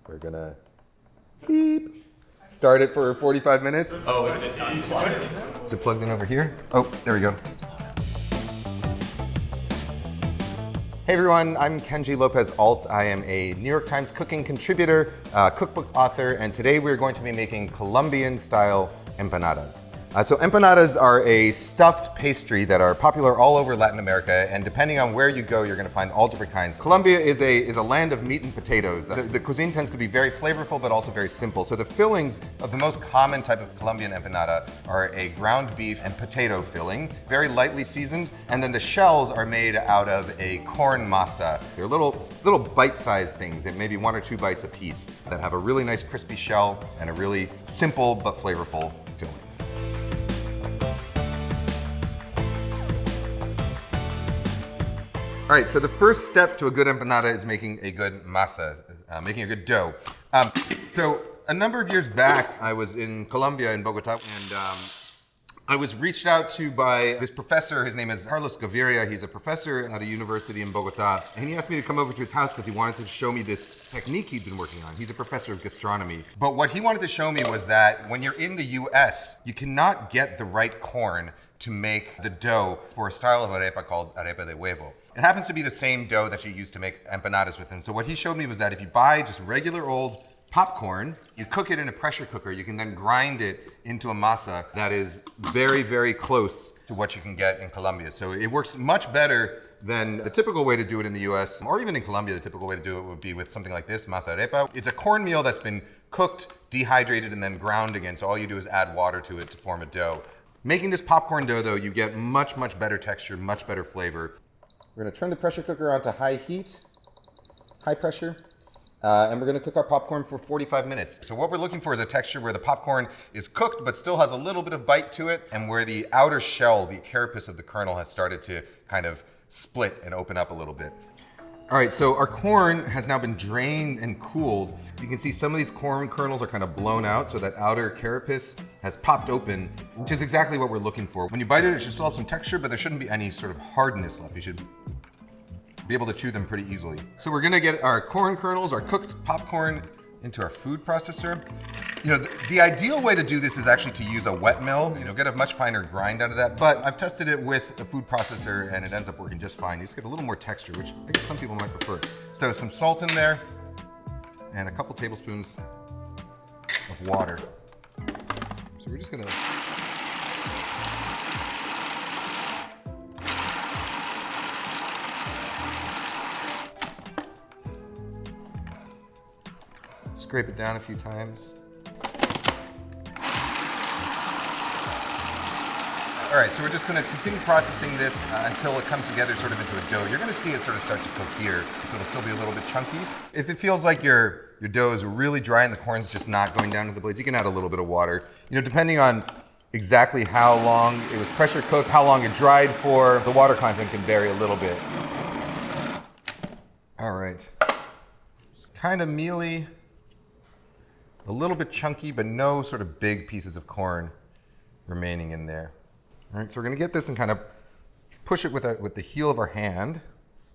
We're gonna beep. Start it for 45 minutes. Oh, is it unplugged? Is it plugged in over here? Oh, there we go. Hey everyone, I'm Kenji López-Alt. I am a New York Times cooking contributor, cookbook author, and today we're going to be making Colombian-style empanadas. So empanadas are a stuffed pastry that are popular all over Latin America, and depending on where you go, you're going to find all different kinds. Colombia is a land of meat and potatoes. The cuisine tends to be very flavorful, but also very simple. So the fillings of the most common type of Colombian empanada are a ground beef and potato filling, very lightly seasoned, and then the shells are made out of a corn masa. They're little bite-sized things, maybe 1 or 2 bites a piece, that have a really nice crispy shell and a really simple but flavorful filling. All right, so the first step to a good empanada is making a good masa, making a good dough. So a number of years back, I was in Colombia, in Bogota, and I was reached out to by this professor. His name is Carlos Gaviria. He's a professor at a university in Bogota, and he asked me to come over to his house because he wanted to show me this technique he'd been working on. He's a professor of gastronomy. But what he wanted to show me was that when you're in the US, you cannot get the right corn to make the dough for a style of arepa called arepa de huevo. It happens to be the same dough that you use to make empanadas with. And so what he showed me was that if you buy just regular old popcorn, you cook it in a pressure cooker, you can then grind it into a masa that is very, very close to what you can get in Colombia. So it works much better than the typical way to do it in the US, or even in Colombia, the typical way to do it would be with something like this, masa arepa. It's a cornmeal that's been cooked, dehydrated, and then ground again. So all you do is add water to it to form a dough. Making this popcorn dough, though, you get much, much better texture, much better flavor. We're gonna turn the pressure cooker on to high heat, high pressure, and we're gonna cook our popcorn for 45 minutes. So what we're looking for is a texture where the popcorn is cooked but still has a little bit of bite to it, and where the outer shell, the carapace of the kernel, has started to kind of split and open up a little bit. All right, so our corn has now been drained and cooled. You can see some of these corn kernels are kind of blown out, so that outer carapace has popped open, which is exactly what we're looking for. When you bite it, it should still have some texture, but there shouldn't be any sort of hardness left. You should be able to chew them pretty easily. So we're gonna get our corn kernels, our cooked popcorn, into our food processor. You know, the ideal way to do this is actually to use a wet mill, get a much finer grind out of that, but I've tested it with a food processor and it ends up working just fine. You just get a little more texture, which I guess some people might prefer. So some salt in there and a couple tablespoons of water. So we're just gonna scrape it down a few times. All right, so we're just gonna continue processing this until it comes together sort of into a dough. You're gonna see it sort of start to cohere, so it'll still be a little bit chunky. If it feels like your dough is really dry and the corn's just not going down to the blades, you can add a little bit of water. Depending on exactly how long it was pressure cooked, how long it dried for, the water content can vary a little bit. All right, kind of mealy, a little bit chunky, but no sort of big pieces of corn remaining in there. All right, so we're gonna get this and kind of push it with the heel of our hand.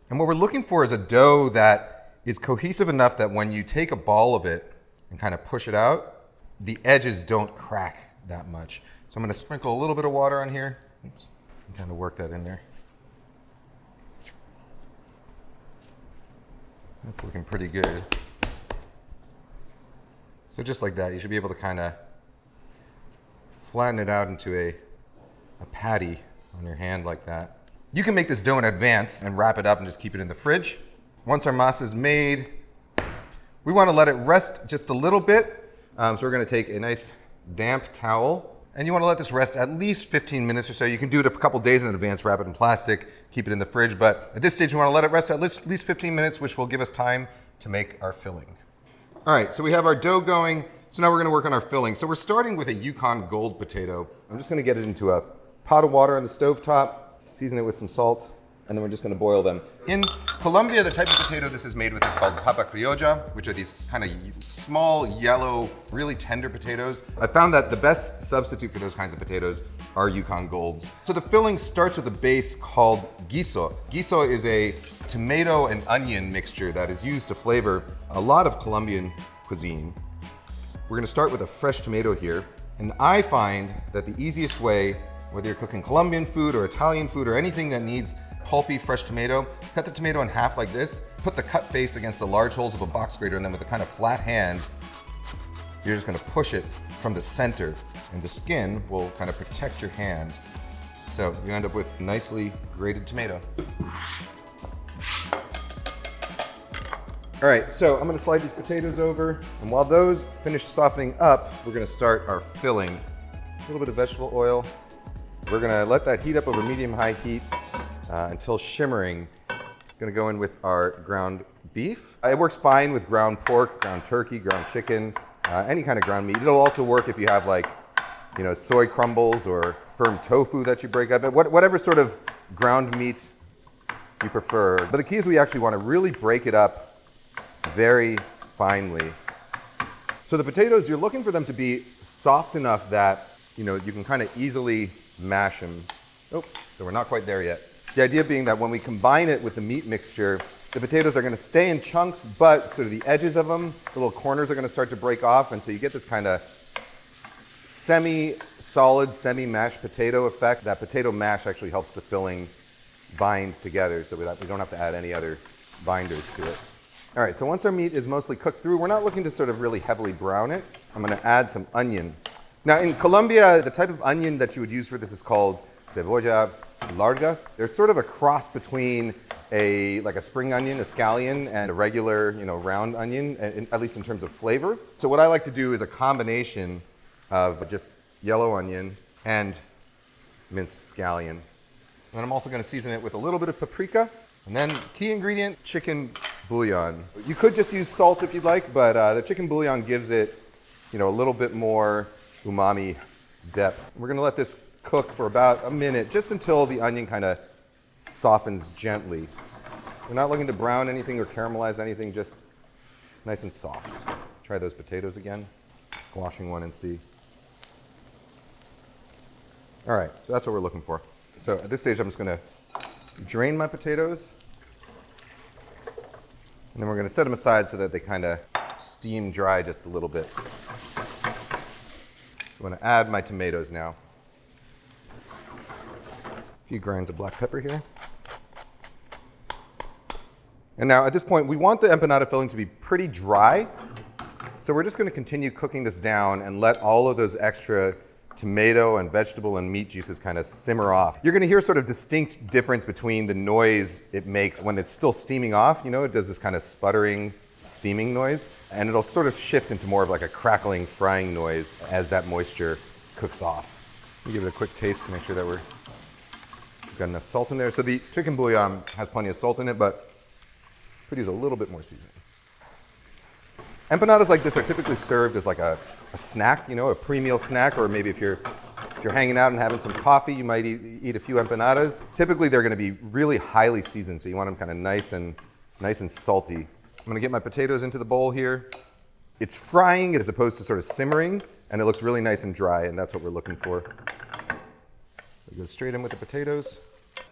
And what we're looking for is a dough that is cohesive enough that when you take a ball of it and kind of push it out, the edges don't crack that much. So I'm gonna sprinkle a little bit of water on here. Oops, and kind of work that in there. That's looking pretty good. So just like that, you should be able to kind of flatten it out into a patty on your hand like that. You can make this dough in advance and wrap it up and just keep it in the fridge. Once our masa is made, we want to let it rest just a little bit. So we're going to take a nice damp towel, and you want to let this rest at least 15 minutes or so. You can do it a couple days in advance, wrap it in plastic, keep it in the fridge, but at this stage you want to let it rest at least 15 minutes, which will give us time to make our filling. All right, so we have our dough going. So now we're gonna work on our filling. So we're starting with a Yukon Gold potato. I'm just gonna get it into a pot of water on the stovetop, season it with some salt, and then we're just gonna boil them. In Colombia, the type of potato this is made with is called papa criolla, which are these kind of small, yellow, really tender potatoes. I found that the best substitute for those kinds of potatoes are Yukon Golds. So the filling starts with a base called guiso. Guiso is a tomato and onion mixture that is used to flavor a lot of Colombian cuisine. We're gonna start with a fresh tomato here. And I find that the easiest way, whether you're cooking Colombian food or Italian food or anything that needs pulpy, fresh tomato, cut the tomato in half like this, put the cut face against the large holes of a box grater, and then with a kind of flat hand, you're just gonna push it from the center, and the skin will kind of protect your hand. So you end up with nicely grated tomato. All right, so I'm gonna slide these potatoes over, and while those finish softening up, we're gonna start our filling. A little bit of vegetable oil. We're gonna let that heat up over medium-high heat until shimmering. Gonna go in with our ground beef. It works fine with ground pork, ground turkey, ground chicken, any kind of ground meat. It'll also work if you have like, you know, soy crumbles or firm tofu that you break up. Whatever sort of ground meat you prefer. But the key is we actually wanna really break it up very finely. So the potatoes, you're looking for them to be soft enough that, you know, you can kind of easily mash them. Oh, so we're not quite there yet. The idea being that when we combine it with the meat mixture, the potatoes are going to stay in chunks, but sort of the edges of them, the little corners are going to start to break off, and so you get this kind of semi-solid, semi-mashed potato effect. That potato mash actually helps the filling bind together, so we don't have to add any other binders to it. All right, so once our meat is mostly cooked through, we're not looking to sort of really heavily brown it. I'm gonna add some onion. Now in Colombia, the type of onion that you would use for this is called cebolla larga. They're sort of a cross between like a spring onion, a scallion, and a regular, you know, round onion, at least in terms of flavor. So what I like to do is a combination of just yellow onion and minced scallion. And then I'm also gonna season it with a little bit of paprika, and then key ingredient, chicken bouillon. You could just use salt if you'd like, but the chicken bouillon gives it, you know, a little bit more umami depth. We're gonna let this cook for about a minute, just until the onion kind of softens gently. We're not looking to brown anything or caramelize anything, just nice and soft. Try those potatoes again. Squashing one and see. All right, so that's what we're looking for. So at this stage, I'm just gonna drain my potatoes. And then we're going to set them aside so that they kind of steam dry just a little bit. I'm going to add my tomatoes now. A few grinds of black pepper here. And now at this point, we want the empanada filling to be pretty dry. So we're just going to continue cooking this down and let all of those extra tomato and vegetable and meat juices kind of simmer off. You're going to hear sort of distinct difference between the noise it makes when it's still steaming off. You know, it does this kind of sputtering, steaming noise, and it'll sort of shift into more of like a crackling, frying noise as that moisture cooks off. Let me give it a quick taste to make sure that we've got enough salt in there. So the chicken bouillon has plenty of salt in it, but could use a little bit more seasoning. Empanadas like this are typically served as like a snack, you know, a pre-meal snack, or maybe if you're hanging out and having some coffee, you might eat a few empanadas. Typically, they're going to be really highly seasoned, so you want them kind of nice and salty. I'm going to get my potatoes into the bowl here. It's frying as opposed to sort of simmering, and it looks really nice and dry, and that's what we're looking for. So go straight in with the potatoes.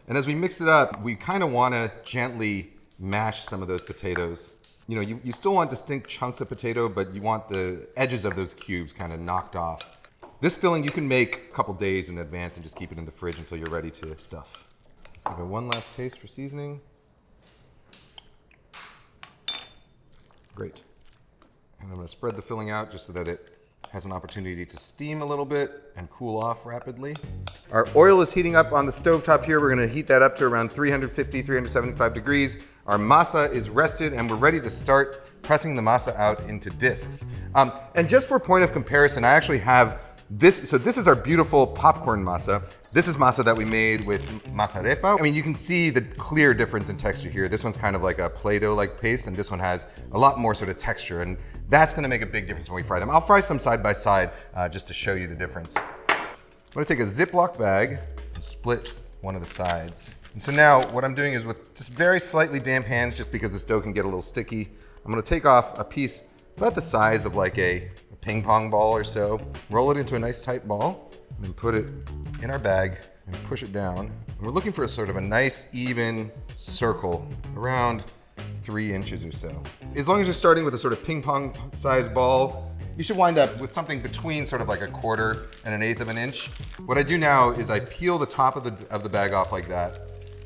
And as we mix it up, we kind of want to gently mash some of those potatoes. You know, you still want distinct chunks of potato, but you want the edges of those cubes kind of knocked off. This filling you can make a couple days in advance and just keep it in the fridge until you're ready to stuff. Let's give it one last taste for seasoning. Great. And I'm going to spread the filling out just so that it has an opportunity to steam a little bit and cool off rapidly. Our oil is heating up on the stovetop here. We're going to heat that up to around 350, 375 degrees. Our masa is rested and we're ready to start pressing the masa out into discs. And just for point of comparison, I actually have this. So this is our beautiful popcorn masa. This is masa that we made with masa arepa. I mean, you can see the clear difference in texture here. This one's kind of like a Play-Doh-like paste, and this one has a lot more sort of texture, and that's gonna make a big difference when we fry them. I'll fry some side by side just to show you the difference. I'm gonna take a Ziploc bag and split one of the sides. And so now what I'm doing is with just very slightly damp hands, just because this dough can get a little sticky, I'm gonna take off a piece about the size of like a ping pong ball or so, roll it into a nice tight ball, and then put it in our bag and push it down. And we're looking for a sort of a nice even circle, around 3 inches or so. As long as you're starting with a sort of ping pong sized ball, you should wind up with something between sort of like 1/4 and 1/8 of an inch. What I do now is I peel the top of the bag off like that,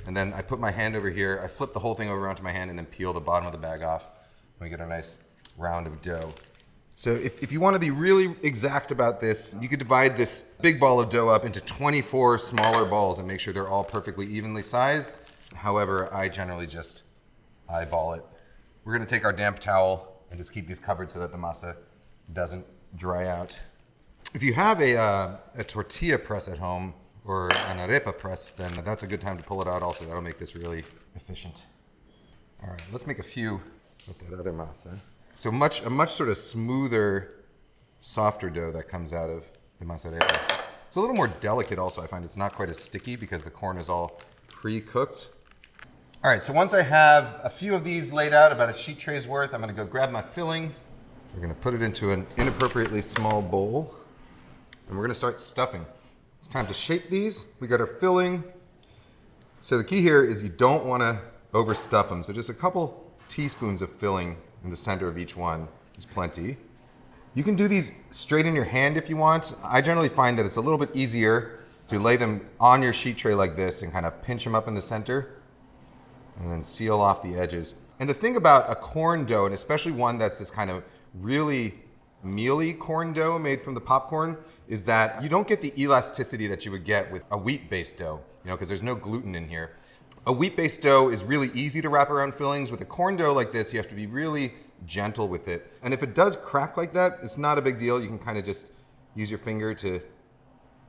and then I put my hand over here, I flip the whole thing over onto my hand and then peel the bottom of the bag off. We get a nice round of dough. So if you want to be really exact about this, you could divide this big ball of dough up into 24 smaller balls and make sure they're all perfectly evenly sized. However, I generally just eyeball it. We're going to take our damp towel and just keep these covered so that the masa doesn't dry out. If you have a tortilla press at home or an arepa press, then that's a good time to pull it out also. That'll make this really efficient. All right, let's make a few with that other masa. So a much sort of smoother, softer dough that comes out of the masa arepa. It's a little more delicate also. I find it's not quite as sticky because the corn is all pre-cooked. All right, so once I have a few of these laid out, about a sheet tray's worth, I'm gonna go grab my filling. We're gonna put it into an inappropriately small bowl, and we're gonna start stuffing. It's time to shape these. We got our filling. So the key here is you don't wanna overstuff them. So just a couple teaspoons of filling in the center of each one is plenty. You can do these straight in your hand if you want. I generally find that it's a little bit easier to lay them on your sheet tray like this and kind of pinch them up in the center and then seal off the edges. And the thing about a corn dough, and especially one that's this kind of really mealy corn dough made from the popcorn, is that you don't get the elasticity that you would get with a wheat-based dough, because there's no gluten in here. A wheat-based dough is really easy to wrap around fillings. With a corn dough like this, you have to be really gentle with it. And if it does crack like that, it's not a big deal. You can kind of just use your finger to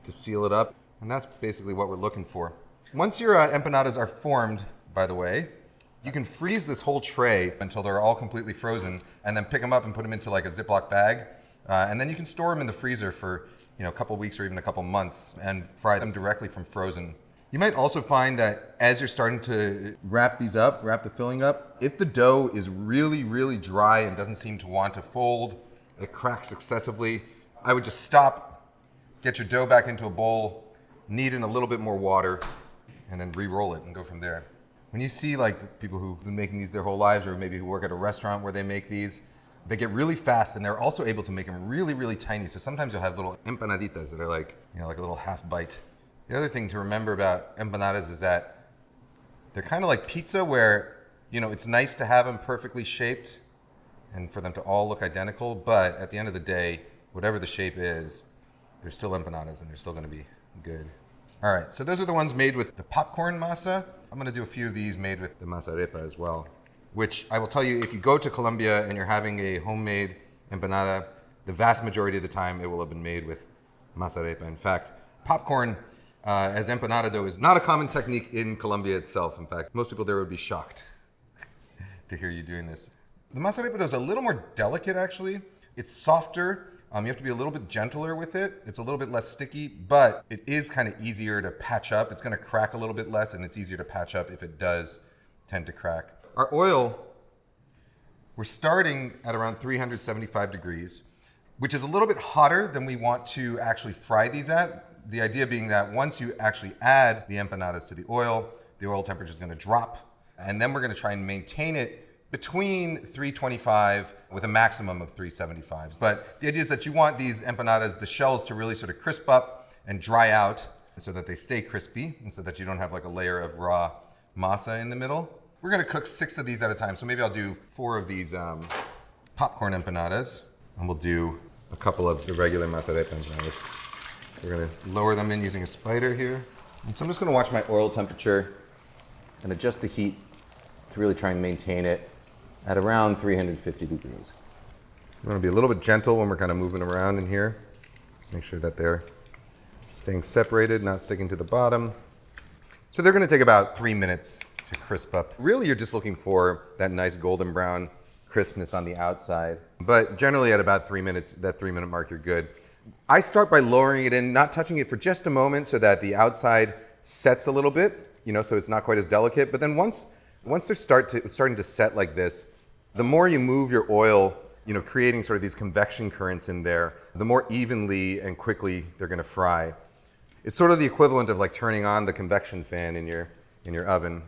seal it up. And that's basically what we're looking for. Once your empanadas are formed, by the way, you can freeze this whole tray until they're all completely frozen and then pick them up and put them into like a Ziploc bag. And then you can store them in the freezer for a couple weeks or even a couple months and fry them directly from frozen. You might also find that as you're starting to wrap these up, wrap the filling up, if the dough is really, really dry and doesn't seem to want to fold, it cracks excessively, I would just stop, get your dough back into a bowl, knead in a little bit more water, and then re-roll it and go from there. When you see like people who've been making these their whole lives, or maybe who work at a restaurant where they make these, they get really fast and they're also able to make them really, really tiny. So sometimes you'll have little empanaditas that are like a little half bite. The other thing to remember about empanadas is that they're kind of like pizza where, it's nice to have them perfectly shaped and for them to all look identical, but at the end of the day, whatever the shape is, they're still empanadas and they're still gonna be good. All right, so those are the ones made with the popcorn masa. I'm gonna do a few of these made with the masa arepa as well, which I will tell you, if you go to Colombia and you're having a homemade empanada, the vast majority of the time it will have been made with masa arepa. In fact, popcorn as empanada dough is not a common technique in Colombia itself. In fact, most people there would be shocked to hear you doing this. The masa arepa dough is a little more delicate actually. It's softer. You have to be a little bit gentler with it. It's a little bit less sticky, but it is kind of easier to patch up. It's gonna crack a little bit less and it's easier to patch up if it does tend to crack. Our oil, we're starting at around 375 degrees, which is a little bit hotter than we want to actually fry these at. The idea being that once you actually add the empanadas to the oil temperature is going to drop, and then we're going to try and maintain it between 325 with a maximum of 375. But the idea is that you want these empanadas, the shells, to really sort of crisp up and dry out so that they stay crispy and so that you don't have like a layer of raw masa in the middle. We're going to cook 6 of these at a time, so maybe I'll do 4 of these popcorn empanadas, and we'll do a couple of the regular masa arepa empanadas. We're gonna lower them in using a spider here. And so I'm just gonna watch my oil temperature and adjust the heat to really try and maintain it at around 350 degrees. We wanna be a little bit gentle when we're kind of moving around in here. Make sure that they're staying separated, not sticking to the bottom. So they're gonna take about 3 minutes to crisp up. Really, you're just looking for that nice golden brown crispness on the outside. But generally at about 3 minutes, that 3-minute mark, you're good. I start by lowering it in, not touching it for just a moment so that the outside sets a little bit, so it's not quite as delicate. But then once they're starting to set like this, the more you move your oil, creating sort of these convection currents in there, the more evenly and quickly they're gonna fry. It's sort of the equivalent of like turning on the convection fan in your oven.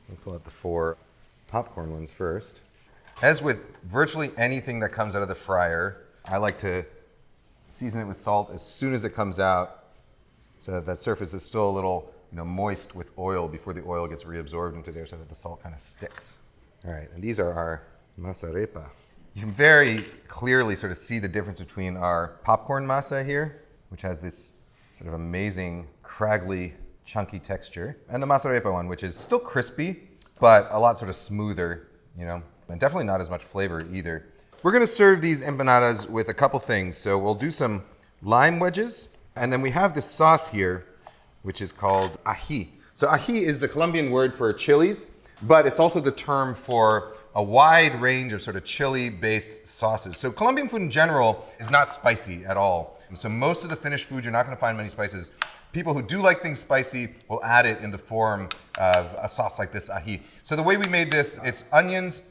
Let me pull out the 4. popcorn ones first. As with virtually anything that comes out of the fryer, I like to season it with salt as soon as it comes out so that surface is still a little moist with oil before the oil gets reabsorbed into there so that the salt kind of sticks. All right, and these are our masa arepa. You can very clearly sort of see the difference between our popcorn masa here, which has this sort of amazing, craggly, chunky texture, and the masa arepa one, which is still crispy, but a lot sort of smoother, and definitely not as much flavor either. We're gonna serve these empanadas with a couple things. So we'll do some lime wedges, and then we have this sauce here, which is called ají. So ají is the Colombian word for chilies, but it's also the term for a wide range of sort of chili-based sauces. So Colombian food in general is not spicy at all. So most of the finished food, you're not gonna find many spices. People who do like things spicy will add it in the form of a sauce like this ají. So the way we made this, it's onions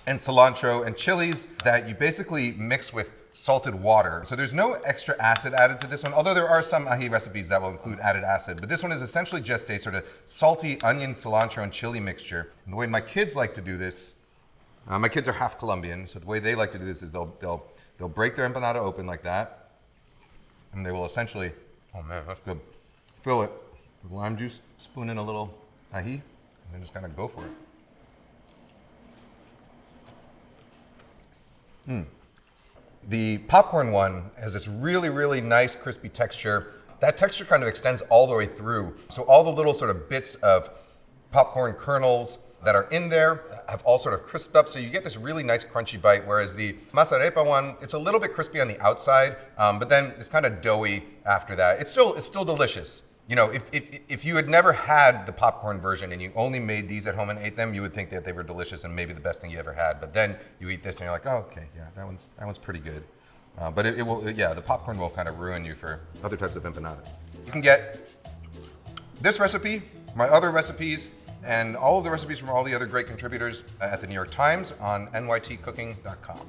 and cilantro and chilies that you basically mix with salted water. So there's no extra acid added to this one, although there are some ají recipes that will include added acid. But this one is essentially just a sort of salty onion, cilantro, and chili mixture. And the way my kids like to do this, my kids are half Colombian, so the way they like to do this is they'll break their empanada open like that, and they will essentially, oh man, that's good, fill it with lime juice, spoon in a little ají, and then just kind of go for it. The popcorn one has this really, really nice crispy texture. That texture kind of extends all the way through. So all the little sort of bits of popcorn kernels that are in there have all sort of crisped up. So you get this really nice crunchy bite, whereas the masa arepa one, it's a little bit crispy on the outside, but then it's kind of doughy after that. It's still delicious. If you had never had the popcorn version and you only made these at home and ate them, you would think that they were delicious and maybe the best thing you ever had. But then you eat this and you're like, oh, okay, yeah, that one's pretty good. But the popcorn will kind of ruin you for other types of empanadas. You can get this recipe, my other recipes, and all of the recipes from all the other great contributors at the New York Times on nytcooking.com.